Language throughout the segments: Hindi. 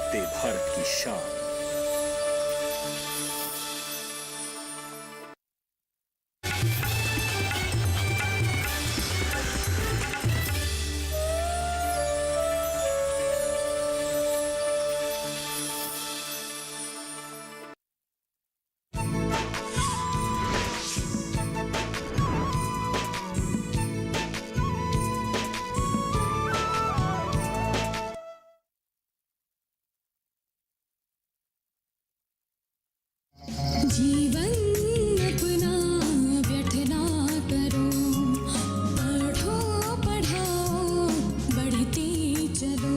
वंदे भारत की शान। जीवन अपना व्यर्थ ना करो, पढ़ो पढ़ाओ बढ़ते चलो,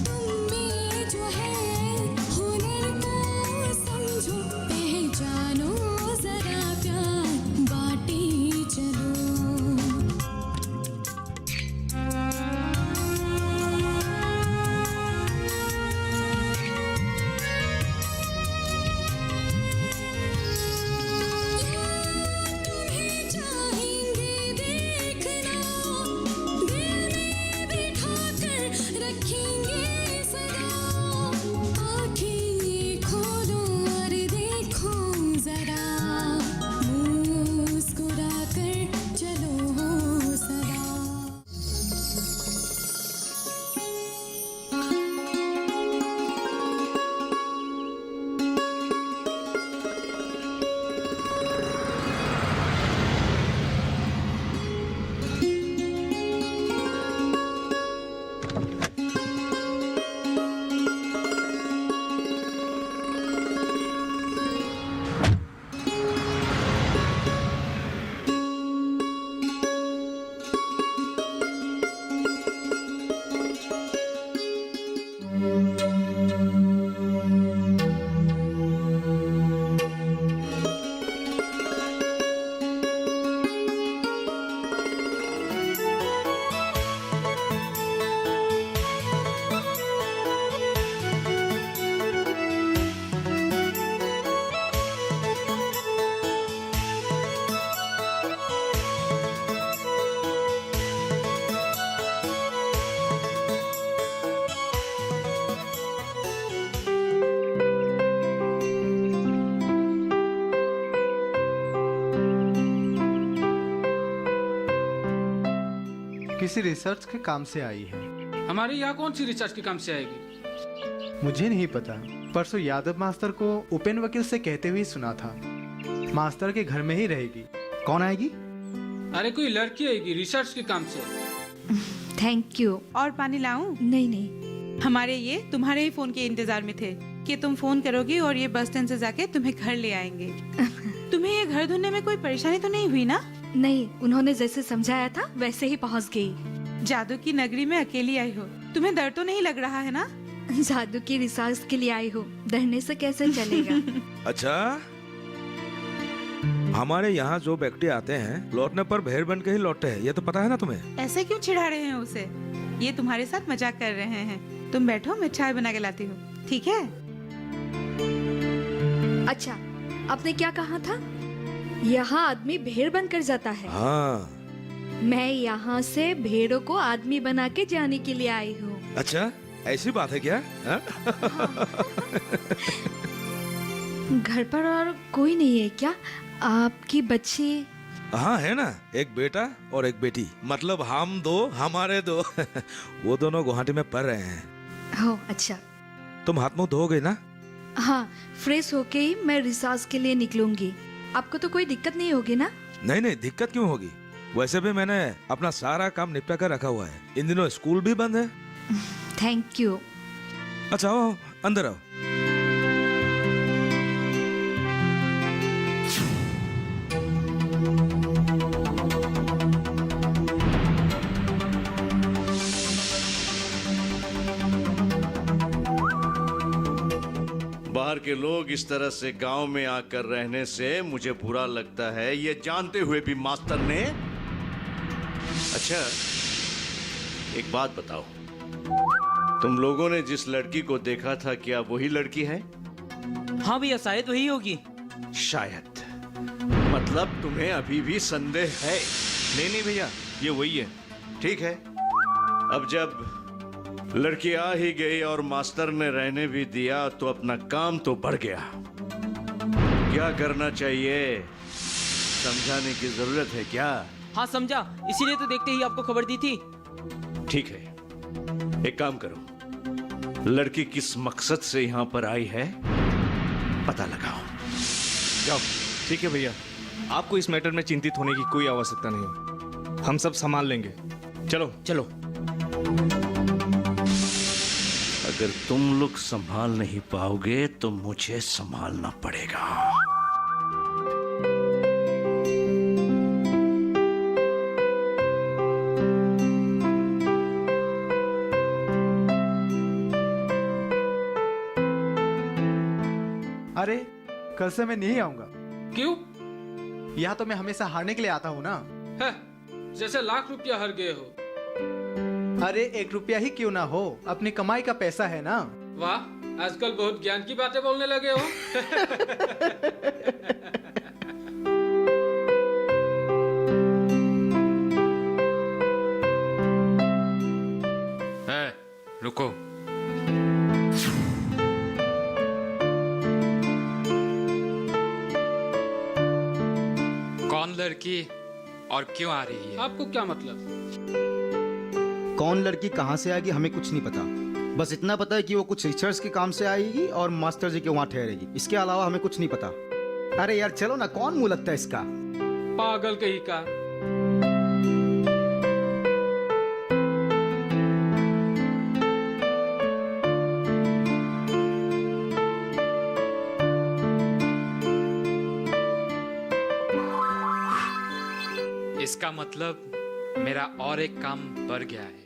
तुम में जो है हुनर को समझो, पहचानो जरा प्यार बांटे चलो। किसी रिसर्च के काम से आई है। हमारे यहाँ कौन सी रिसर्च के काम से आएगी? मुझे नहीं पता, परसों यादव मास्टर को उपेन वकील से कहते हुए सुना था। मास्टर के घर में ही रहेगी। कौन आएगी? अरे कोई लड़की आएगी रिसर्च के काम से। Thank you. और पानी लाऊं? नहीं नहीं, हमारे ये तुम्हारे ही फोन के इंतजार में थे कि तुम फोन करोगी और ये बस स्टैंड से जाके तुम्हें घर ले आएंगे। तुम्हें ये घर ढूंढने में कोई परेशानी तो नहीं हुई ना? नहीं, उन्होंने जैसे समझाया था वैसे ही पहुंच गई। जादू की नगरी में अकेली आई हो, तुम्हें डर तो नहीं लग रहा है ना? जादू की रिसर्च के लिए आई हो, डरने से कैसे चलेगा? अच्छा, हमारे यहाँ जो व्यक्ति आते हैं लौटने पर भेड़ बन के ही लौटते हैं, ये तो पता है ना तुम्हें? ऐसे क्यों चिढ़ा रहे हैं उसे? ये तुम्हारे साथ मजाक कर रहे हैं। तुम बैठो, मैं चाय बना के लाती हूँ, ठीक है? अच्छा, आपने क्या कहा था? यहाँ आदमी भेड़ बनकर जाता है। हाँ। मैं यहाँ से भेड़ों को आदमी बना के जाने के लिए आई हूँ। अच्छा, ऐसी बात है क्या? घर पर और कोई नहीं है क्या? आपकी बच्ची? हाँ है ना, एक बेटा और एक बेटी, मतलब हम दो, हमारे दो। वो दोनों गुवाहाटी में पढ़ रहे हैं। हो, अच्छा। तुम हाथ मुंह धोगे ना? हाँ, फ्रेश होके ही मैं रिसर्च के लिए निकलूंगी। आपको तो कोई दिक्कत नहीं होगी ना? नहीं नहीं, दिक्कत क्यों होगी? वैसे भी मैंने अपना सारा काम निपटा कर रखा हुआ है। इन दिनों स्कूल भी बंद है। Thank you. अच्छा आओ, अंदर आओ। बाहर के लोग इस तरह से गांव में आकर रहने से मुझे बुरा लगता है, ये जानते हुए भी मास्टर ने। अच्छा, एक बात बताओ, तुम लोगों ने जिस लड़की को देखा था क्या वही लड़की है? हाँ भैया, शायद वही होगी। शायद, मतलब तुम्हें अभी भी संदेह है? नहीं नहीं भैया, ये वही है। ठीक है, अब जब लड़की आ ही गई और मास्टर ने रहने भी दिया तो अपना काम तो बढ़ गया। क्या करना चाहिए समझाने की जरूरत है क्या? हाँ समझा, इसीलिए तो देखते ही आपको खबर दी थी। ठीक है, एक काम करो, लड़की किस मकसद से यहाँ पर आई है पता लगाओ। जाओ। ठीक है भैया, आपको इस मैटर में चिंतित होने की कोई आवश्यकता नहीं, हम सब संभाल लेंगे। चलो चलो। अगर तुम लोग संभाल नहीं पाओगे तो मुझे संभालना पड़ेगा। अरे कल से मैं नहीं आऊंगा। क्यों? यहाँ तो मैं हमेशा हारने के लिए आता हूँ ना। है, जैसे लाख रुपया हार गए हो। अरे 1 रुपया ही क्यों ना हो, अपनी कमाई का पैसा है ना। वाह, आजकल बहुत ज्ञान की बातें बोलने लगे हो। रुको। कौन लड़की और क्यों आ रही है? आपको क्या मतलब? कौन लड़की कहाँ से आएगी हमें कुछ नहीं पता, बस इतना पता है कि वो कुछ रिसर्च के काम से आएगी और मास्टर जी के वहाँ ठहरेगी। इसके अलावा हमें कुछ नहीं पता। अरे यार चलो ना, कौन मुंह लगता है इसका। पागल कहीं का। इसका मतलब मेरा और एक काम बढ़ गया है।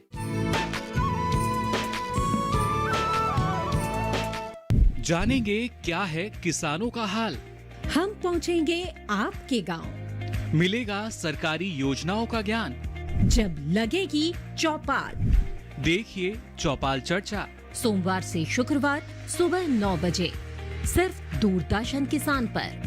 जानेंगे क्या है किसानों का हाल। हम पहुंचेंगे आपके गांव। मिलेगा सरकारी योजनाओं का ज्ञान। जब लगेगी चौपाल, देखिए चौपाल चर्चा, सोमवार से शुक्रवार सुबह 9 बजे सिर्फ दूरदर्शन किसान पर।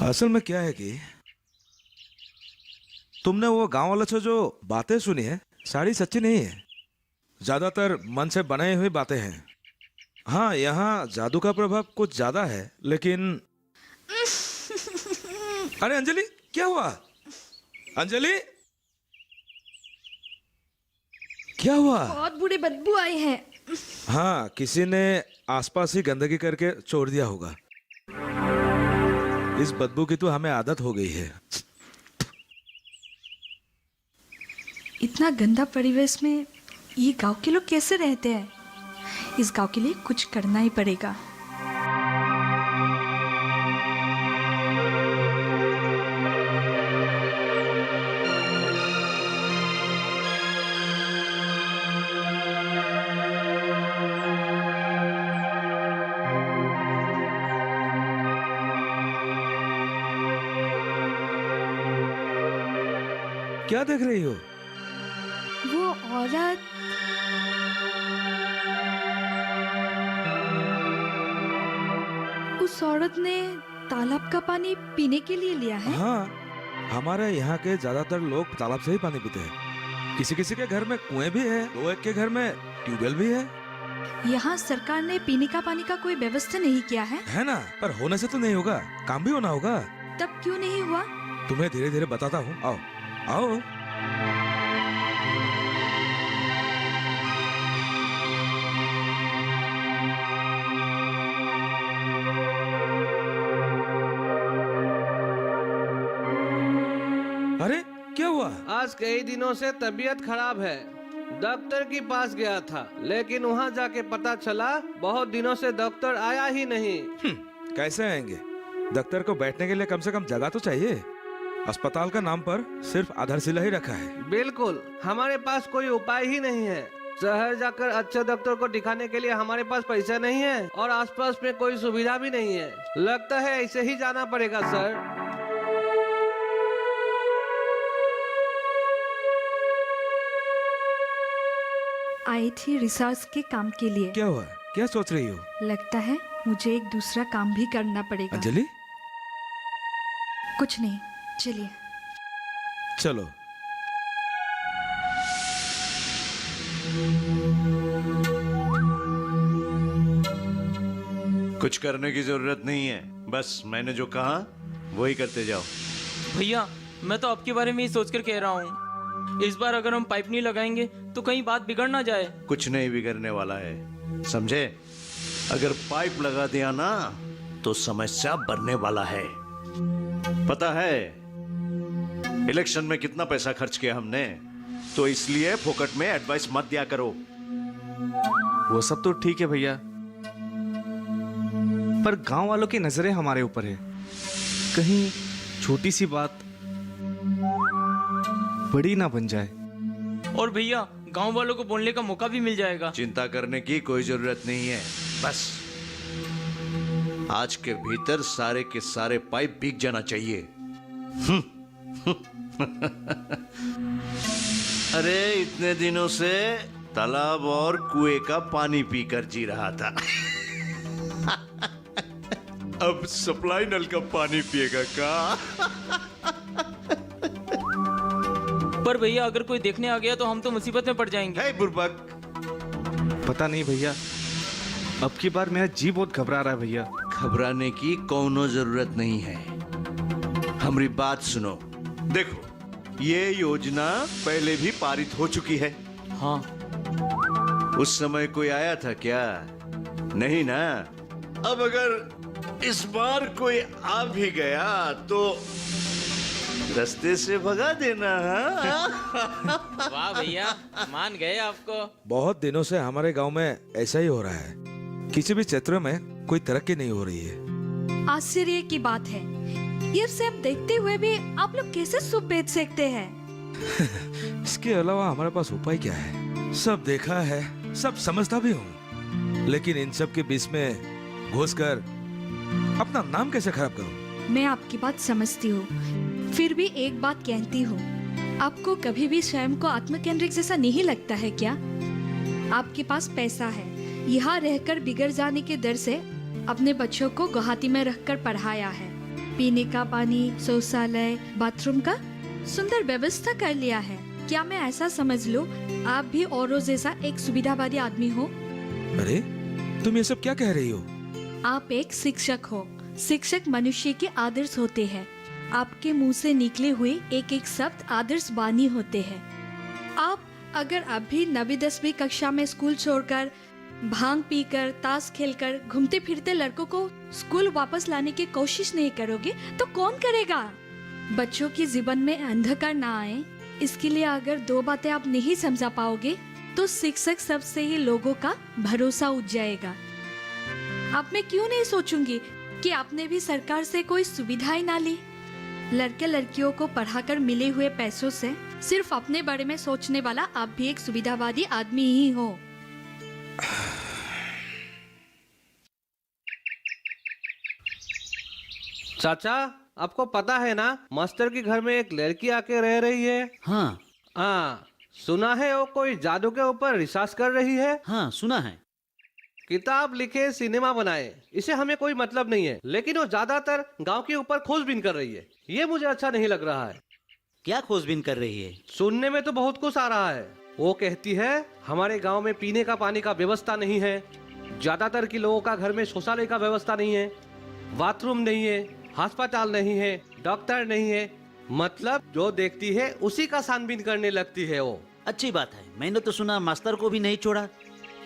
असल में क्या है कि तुमने वो गांव वालों से जो बातें सुनी है सारी सच्ची नहीं है, ज्यादातर मन से बनाई हुई बातें हैं। हाँ, यहाँ जादू का प्रभाव कुछ ज्यादा है, लेकिन अरे अंजलि, क्या हुआ? अंजलि, क्या हुआ? बहुत बुरी बदबू आई है। हाँ, किसी ने आसपास ही गंदगी करके छोड़ दिया होगा। इस बदबू की तो हमें आदत हो गई है। इतना गंदा परिवेश में ये गांव के लोग कैसे रहते हैं? इस गांव के लिए कुछ करना ही पड़ेगा। क्या देख रही हो? वो औरत उस औरत ने तालाब का पानी पीने के लिए लिया है। हाँ, हमारे यहाँ के ज्यादातर लोग तालाब से ही पानी पीते हैं। किसी किसी के घर में कुएं भी है, दो एक के घर में ट्यूबवेल भी है। यहाँ सरकार ने पीने का पानी का कोई व्यवस्था नहीं किया है ना? पर होने से तो नहीं होगा, काम भी होना होगा। तब क्यों नहीं हुआ? तुम्हें धीरे धीरे बताता हूँ, आओ आओ। अरे क्या हुआ? आज कई दिनों से तबीयत खराब है। डॉक्टर के पास गया था, लेकिन वहाँ जाके पता चला बहुत दिनों से डॉक्टर आया ही नहीं। कैसे आएंगे? डॉक्टर को बैठने के लिए कम से कम जगह तो चाहिए। अस्पताल का नाम पर सिर्फ आधारशिला ही रखा है। बिल्कुल, हमारे पास कोई उपाय ही नहीं है। शहर जाकर अच्छे डॉक्टर को दिखाने के लिए हमारे पास पैसा नहीं है और आसपास में कोई सुविधा भी नहीं है। लगता है ऐसे ही जाना पड़ेगा सर। आई थी रिसर्च के काम के लिए। क्या हुआ? क्या सोच रही हो? लगता है मुझे एक दूसरा काम भी करना पड़ेगा। अंजलि, कुछ नहीं, चलिए। चलो। कुछ करने की जरूरत नहीं है, बस मैंने जो कहा वही करते जाओ। भैया मैं तो आपके बारे में ही सोचकर कह रहा हूँ, इस बार अगर हम पाइप नहीं लगाएंगे तो कहीं बात बिगड़ ना जाए। कुछ नहीं बिगड़ने वाला है, समझे? अगर पाइप लगा दिया ना तो समस्या बढ़ने वाला है। पता है इलेक्शन में कितना पैसा खर्च किया हमने, तो इसलिए फोकट में एडवाइस मत दिया करो। वो सब तो ठीक है भैया, पर गांव वालों की नजरें हमारे ऊपर है। कहीं छोटी सी बात बड़ी ना बन जाए। और भैया गांव वालों को बोलने का मौका भी मिल जाएगा। चिंता करने की कोई जरूरत नहीं है, बस आज के भीतर सारे के सारे पाइप बिक जाना चाहिए। अरे इतने दिनों से तालाब और कुएं का पानी पीकर जी रहा था। अब सप्लाई नल का पानी पिएगा का? पर भैया अगर कोई देखने आ गया तो हम तो मुसीबत में पड़ जाएंगे। हे बुर्बक, पता नहीं भैया, अब की बार मेरा जी बहुत घबरा रहा है भैया। घबराने की कोनो जरूरत नहीं है, हमारी बात सुनो। देखो ये योजना पहले भी पारित हो चुकी है। हाँ। उस समय कोई आया था क्या? नहीं ना। अब अगर इस बार कोई आ भी गया तो रास्ते से भगा देना। हाँ? वाह भैया, मान गए आपको। बहुत दिनों से हमारे गांव में ऐसा ही हो रहा है, किसी भी क्षेत्र में कोई तरक्की नहीं हो रही है। आश्चर्य की बात है, ये सब देखते हुए भी आप लोग कैसे सूप बेच सकते हैं? इसके अलावा हमारे पास उपाय क्या है? सब देखा है, सब समझता भी हूँ, लेकिन इन सब के बीच में घुसकर अपना नाम कैसे खराब करूं? मैं आपकी बात समझती हूँ, फिर भी एक बात कहती हूँ, आपको कभी भी स्वयं को आत्मकेंद्रित जैसा नहीं लगता है क्या? आपके पास पैसा है, यहाँ रहकर बिगड़ जाने के डर से अपने बच्चों को गुवाहाटी में रखकर पढ़ाया है, पीने का पानी, शौचालय, बाथरूम का सुंदर व्यवस्था कर लिया है। क्या मैं ऐसा समझ लूं आप भी औरों जैसा एक सुविधावादी आदमी हो? अरे तुम ये सब क्या कह रही हो? आप एक शिक्षक हो, शिक्षक मनुष्य के आदर्श होते हैं। आपके मुंह से निकले हुए एक एक शब्द आदर्श वाणी होते हैं। आप अगर अब भी 9वीं-10वीं कक्षा में स्कूल छोड़कर भांग पीकर, ताश खेलकर घूमते फिरते लड़कों को स्कूल वापस लाने की कोशिश नहीं करोगे तो कौन करेगा? बच्चों के जीवन में अंधकार ना आए, इसके लिए अगर 2 बातें आप नहीं समझा पाओगे तो शिक्षक सबसे ही लोगों का भरोसा उठ जाएगा। अब मैं क्यों नहीं सोचूंगी कि आपने भी सरकार से कोई सुविधाएं ना ली? लड़के लड़कियों को पढ़ाकर मिले हुए पैसों से सिर्फ अपने बारे में सोचने वाला आप भी एक सुविधावादी आदमी ही हो। चाचा, आपको पता है ना मास्टर के घर में एक लड़की आके रह रही है। हाँ हाँ, सुना है वो कोई जादू के ऊपर रिसर्च कर रही है। हाँ सुना है। किताब लिखे, सिनेमा बनाए, इसे हमें कोई मतलब नहीं है, लेकिन वो ज्यादातर गांव के ऊपर खोजबीन कर रही है। ये मुझे अच्छा नहीं लग रहा है। क्या खोजबीन कर रही है? सुनने में तो बहुत कुछ आ रहा है। वो कहती है हमारे गांव में पीने का पानी का व्यवस्था नहीं है, ज्यादातर के लोगों का घर में शौचालय का व्यवस्था नहीं है, बाथरूम नहीं है, अस्पताल नहीं है, डॉक्टर नहीं है। मतलब जो देखती है उसी का छानबीन करने लगती है वो। अच्छी बात है। मैंने तो सुना मास्टर को भी नहीं छोड़ा।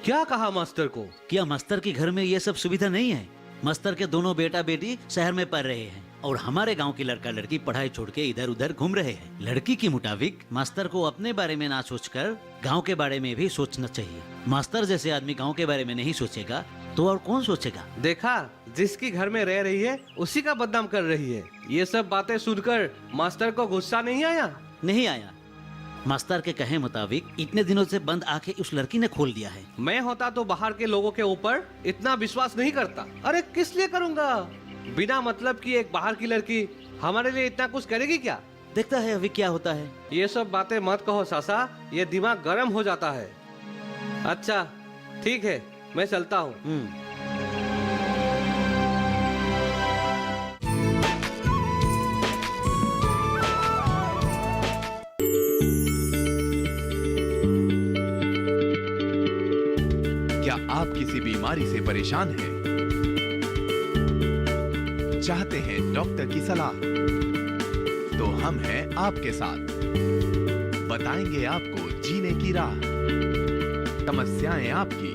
क्या कहा मास्टर को? क्या मास्टर के घर में ये सब सुविधा नहीं है? मास्टर के दोनों बेटा बेटी शहर में पढ़ रहे हैं और हमारे गांव की लड़का लड़की पढ़ाई छोड़ के इधर उधर घूम रहे हैं। लड़की के मुताबिक मास्टर को अपने बारे में ना सोचकर गांव के बारे में भी सोचना चाहिए। मास्टर जैसे आदमी गांव के बारे में नहीं सोचेगा तो और कौन सोचेगा? देखा, जिसकी घर में रह रही है उसी का बदनाम कर रही है। ये सब बातें सुनकर मास्टर को गुस्सा नहीं आया? नहीं आया। मास्टर के कहे मुताबिक इतने दिनों से बंद आंखें उस लड़की ने खोल दिया है। मैं होता तो बाहर के लोगों के ऊपर इतना विश्वास नहीं करता। अरे किस लिए करूंगा? बिना मतलब की एक बाहर की लड़की हमारे लिए इतना कुछ करेगी क्या? देखता है अभी क्या होता है। ये सब बातें मत कहो सासा, ये दिमाग गर्म हो जाता है। अच्छा ठीक है, मैं चलता हूँ। क्या आप किसी बीमारी से परेशान हैं? चाहते हैं डॉक्टर की सलाह? तो हम हैं आपके साथ, बताएंगे आपको जीने की राह। समस्याएं आपकी,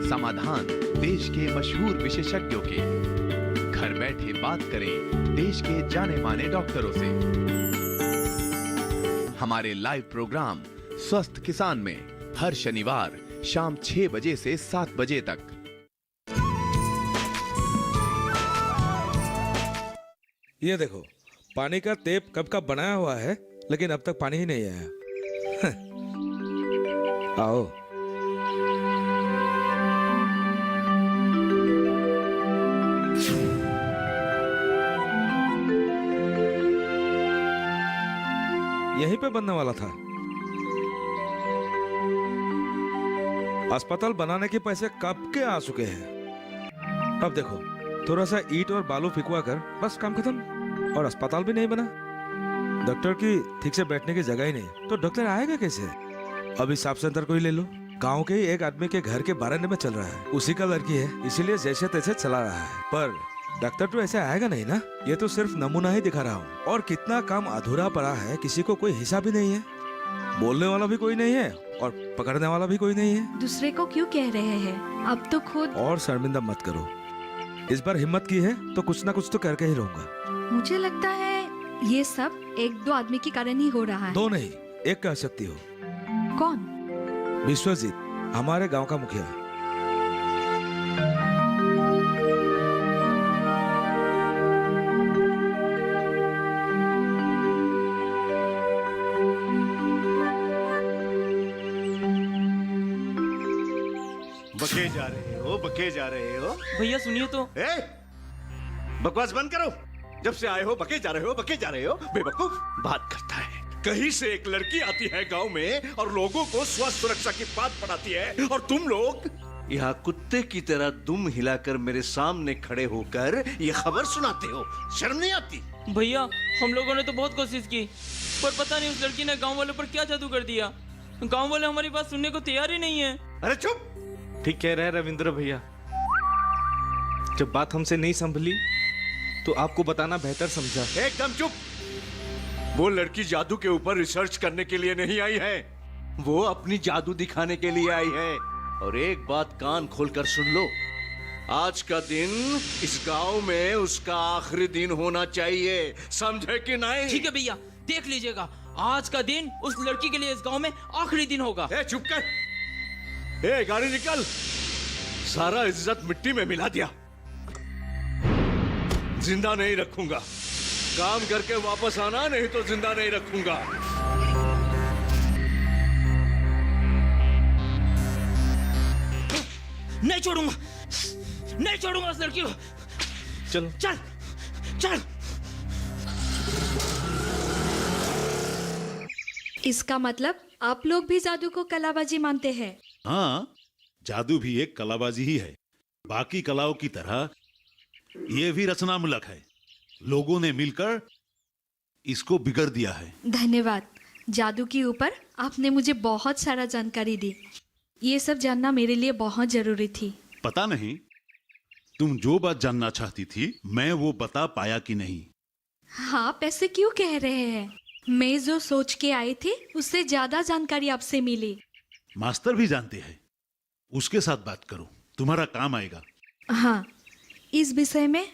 समाधान देश के मशहूर विशेषज्ञों के। घर बैठे बात करें देश के जाने माने डॉक्टरों से। हमारे लाइव प्रोग्राम स्वस्थ किसान में हर शनिवार शाम 6 बजे से 7 बजे तक। ये देखो, पानी का टेप कब का बनाया हुआ है, लेकिन अब तक पानी ही नहीं आया। आओ। यहीं पे बनने वाला था। अस्पताल बनाने के पैसे कब के आ चुके हैं। अब देखो, थोड़ा सा ईंट और बालू फिकवा कर बस काम खत्म, और अस्पताल भी नहीं बना। डॉक्टर की ठीक से बैठने की जगह ही नहीं, तो डॉक्टर आएगा कैसे। अभी साफ सेंटर को ही ले लो, गांव के ही एक आदमी के घर के बारांडे में चल रहा है, उसी का लड़की है, इसीलिए जैसे तैसे चला रहा है। पर डॉक्टर तो ऐसे आएगा नहीं ना, ये तो सिर्फ नमूना ही दिखा रहा हूँ। और कितना काम अधूरा पड़ा है, किसी को कोई हिसाब भी नहीं है। बोलने वाला भी कोई नहीं है और पकड़ने वाला भी कोई नहीं है। दूसरे को क्यों कह रहे हैं, अब तो खुद। और शर्मिंदा मत करो, इस बार हिम्मत की है तो कुछ ना कुछ तो करके ही रहूंगा। मुझे लगता है ये सब 1-2 आदमी के कारण ही हो रहा है। 2 नहीं, 1 कह सकती हो। कौन? विश्वजीत, हमारे गांव का मुखिया। बके जा रहे हो, बके जा रहे हो। भैया सुनिए तो। बकवास बंद करो। जब से आए हो बके जा रहे हो, बके जा रहे हो। बेवकूफ बात करता है। कहीं से एक लड़की आती है गांव में और लोगों को स्वास्थ्य सुरक्षा की बात पढ़ाती है, और तुम लोग यहाँ कुत्ते की तरह दुम हिलाकर मेरे सामने खड़े होकर ये खबर सुनाते हो। शर्म नहीं आती? भैया हम लोगों ने तो बहुत कोशिश की, पर पता नहीं उस लड़की ने गांव वालों पर क्या जादू कर दिया। गांव वाले हमारी बात सुनने को तैयार ही नहीं है। अरे चुप। ठीक कह रहे हैं रविंद्र भैया, जब बात हमसे नहीं संभली तो आपको बताना बेहतर समझा। एकदम चुप। वो लड़की जादू के ऊपर रिसर्च करने के लिए नहीं आई है, वो अपनी जादू दिखाने के लिए आई है। और एक बात कान खोलकर सुन लो, आज का दिन इस गांव में उसका आखिरी दिन होना चाहिए, समझे कि नहीं? ठीक है भैया, देख लीजिएगा, आज का दिन उस लड़की के लिए इस गांव में आखिरी दिन होगा। चुप कर। गाड़ी निकल। सारा इज्जत मिट्टी में मिला दिया। जिंदा नहीं रखूंगा। काम करके वापस आना, नहीं तो जिंदा नहीं रखूंगा। नहीं छोड़ूंगा, नहीं छोड़ूंगा उस लड़की को। चलो चल चल। इसका मतलब आप लोग भी जादू को कलाबाजी मानते हैं? हाँ, जादू भी एक कलाबाजी ही है। बाकी कलाओं की तरह ये भी रचनामूलक है। लोगों ने मिलकर इसको बिगड़ दिया है। धन्यवाद। जादू के ऊपर आपने मुझे बहुत सारा जानकारी दी। ये सब जानना मेरे लिए बहुत जरूरी थी। पता नहीं तुम जो बात जानना चाहती थी, मैं वो बता पाया कि नहीं। हाँ, ऐसे क्यों कह रहे हैं? मैं जो सोच के आई थी उससे ज्यादा जानकारी आपसे मिली। मास्टर भी जानते हैं, उसके साथ बात करो, तुम्हारा काम आएगा। हाँ, इस विषय में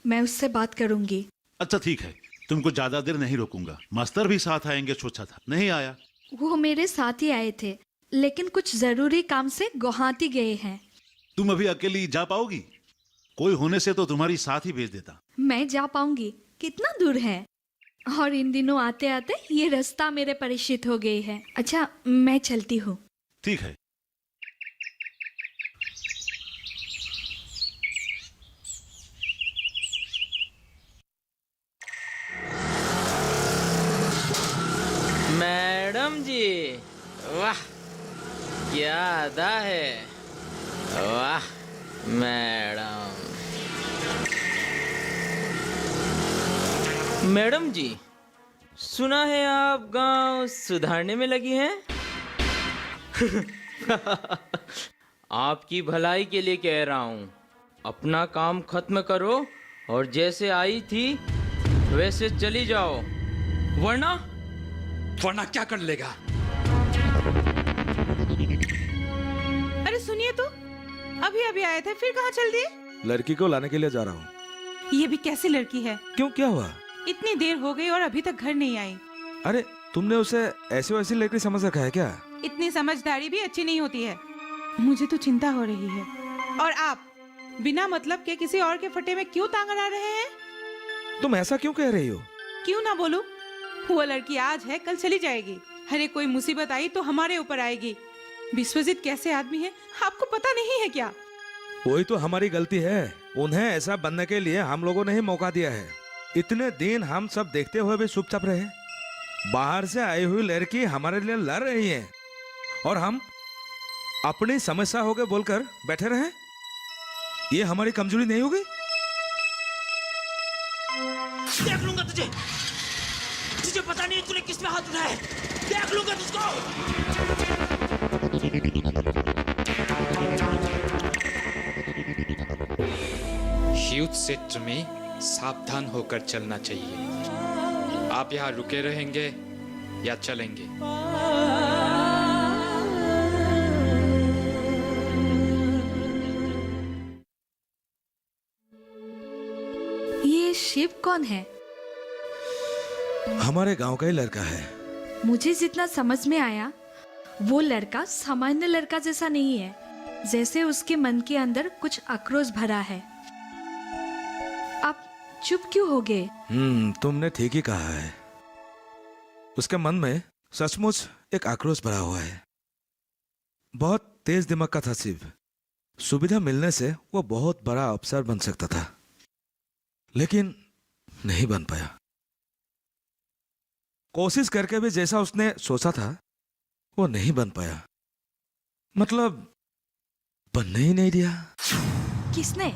मैं उससे बात करूंगी। अच्छा ठीक है, तुमको ज्यादा देर नहीं रोकूंगा। मास्टर भी साथ आएंगे सोचा था, नहीं आया। वो मेरे साथ ही आए थे, लेकिन कुछ जरूरी काम से गुवाहाटी गए हैं। तुम अभी अकेली जा पाओगी? कोई होने से तो तुम्हारी साथ ही भेज देता। मैं जा पाऊंगी? कितना दूर है? और इन दिनों आते आते ये रास्ता मेरे परिचित हो गई है। अच्छा, मैं चलती हूँ। ठीक है। मैडम जी, वाह, क्या अदा है, वाह मैडम। मैडम जी, सुना है आप गांव सुधारने में लगी हैं। आपकी भलाई के लिए कह रहा हूँ, अपना काम खत्म करो और जैसे आई थी वैसे चली जाओ, वरना क्या कर लेगा? अरे सुनिए तो, अभी अभी आए थे, फिर कहाँ चल दिए? लड़की को लाने के लिए जा रहा हूँ। ये भी कैसी लड़की है? क्यों, क्या हुआ? इतनी देर हो गई और अभी तक घर नहीं आई। अरे तुमने उसे ऐसी वैसी लड़की समझ रखा है क्या? इतनी समझदारी भी अच्छी नहीं होती है। मुझे तो चिंता हो रही है। और आप बिना मतलब के किसी और के फटे में क्यों टांग अड़ा रहे हैं? तुम ऐसा क्यों कह रही हो? क्यों ना बोलूं? वो लड़की आज है, कल चली जाएगी। अरे कोई मुसीबत आई तो हमारे ऊपर आएगी। विश्वजीत कैसे आदमी है, आपको पता नहीं है क्या? वही तो हमारी गलती है। उन्हें ऐसा बनने के लिए हम लोगों ने ही मौका दिया है। इतने दिन हम सब देखते हुए भी चुपचाप रहे। बाहर से आई हुई लड़की हमारे लिए लड़ रही है और हम अपनी समस्या हो गए बोलकर बैठे रहे। ये हमारी कमजोरी नहीं होगी? देख लूंगा तुझे, तुझे पता नहीं तूने किस में हाथ उठाया है। देख लूंगा तुझको। युद्ध क्षेत्र में सावधान होकर चलना चाहिए। आप यहाँ रुके रहेंगे या चलेंगे? ये शिव कौन है? हमारे गांव का ही लड़का है। मुझे जितना समझ में आया, वो लड़का सामान्य लड़का जैसा नहीं है। जैसे उसके मन के अंदर कुछ आक्रोश भरा है। आप चुप क्यों हो गए? तुमने ठीक ही कहा है। उसके मन में सचमुच एक आक्रोश भरा हुआ है। बहुत तेज दिमाग का था शिव। सुविधा मिलने से वो बहुत बड़ा अफसर बन सकता था, लेकिन नहीं बन पाया। कोशिश करके भी जैसा उसने सोचा था वो नहीं बन पाया। मतलब बनने ही नहीं दिया। किसने?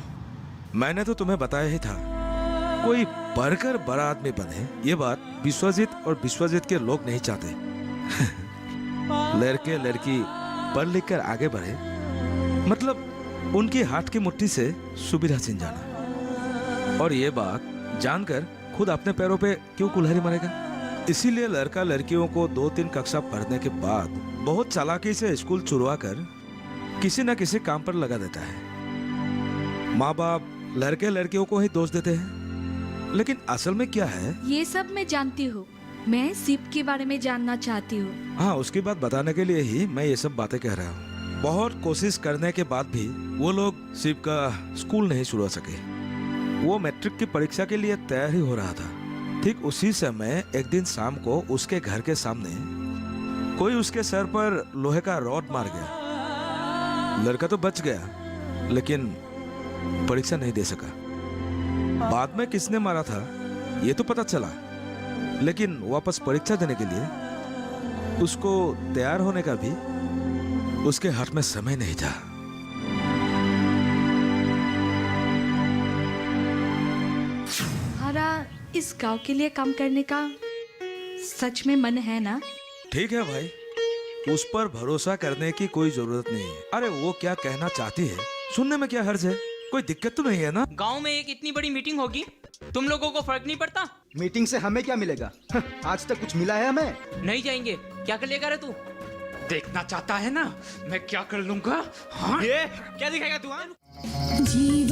मैंने तो तुम्हें बताया ही था, कोई बढ़कर बड़ा आदमी बने ये बात विश्वजीत और विश्वजीत के लोग नहीं चाहते। लड़के लड़की पढ़ लिख कर आगे बढ़े, मतलब उनकी हाथ की मुट्ठी से सुविधा छिन जाना। और ये बात जानकर खुद अपने पैरों पे क्यों कुल्हाड़ी मारेगा? इसीलिए लड़का लड़कियों को 2-3 कक्षा पढ़ने के बाद बहुत चालाकी से स्कूल छुड़वा कर किसी न किसी काम पर लगा देता है। माँ बाप लड़के लड़कियों को ही दोष देते हैं, लेकिन असल में क्या है? ये सब मैं जानती हूँ। मैं शिव के बारे में जानना चाहती हूँ। हाँ, उसकी बात बताने के लिए ही मैं ये सब बातें कह रहा हूँ। बहुत कोशिश करने के बाद भी वो लोग शिव का स्कूल नहीं छुड़वा सके। वो मैट्रिक की परीक्षा के लिए तैयार ही हो रहा था। ठीक उसी समय एक दिन शाम को उसके घर के सामने कोई उसके सर पर लोहे का रॉड मार गया। लड़का तो बच गया, लेकिन परीक्षा नहीं दे सका। बाद में किसने मारा था ये तो पता चला, लेकिन वापस परीक्षा देने के लिए उसको तैयार होने का भी उसके हाथ में समय नहीं था। हमारा इस गांव के लिए काम करने का सच में मन है ना? ठीक है भाई, उस पर भरोसा करने की कोई जरूरत नहीं है। अरे वो क्या कहना चाहती है सुनने में क्या हर्ज है? कोई दिक्कत तो नहीं है ना? गांव में एक इतनी बड़ी मीटिंग होगी, तुम लोगों को फर्क नहीं पड़ता? मीटिंग से हमें क्या मिलेगा? आज तक कुछ मिला है हमें? नहीं जाएंगे। क्या कर लेगा रे तू? देखना चाहता है ना मैं क्या कर लूंगा? हाँ? ये क्या दिखाएगा तू? जीवन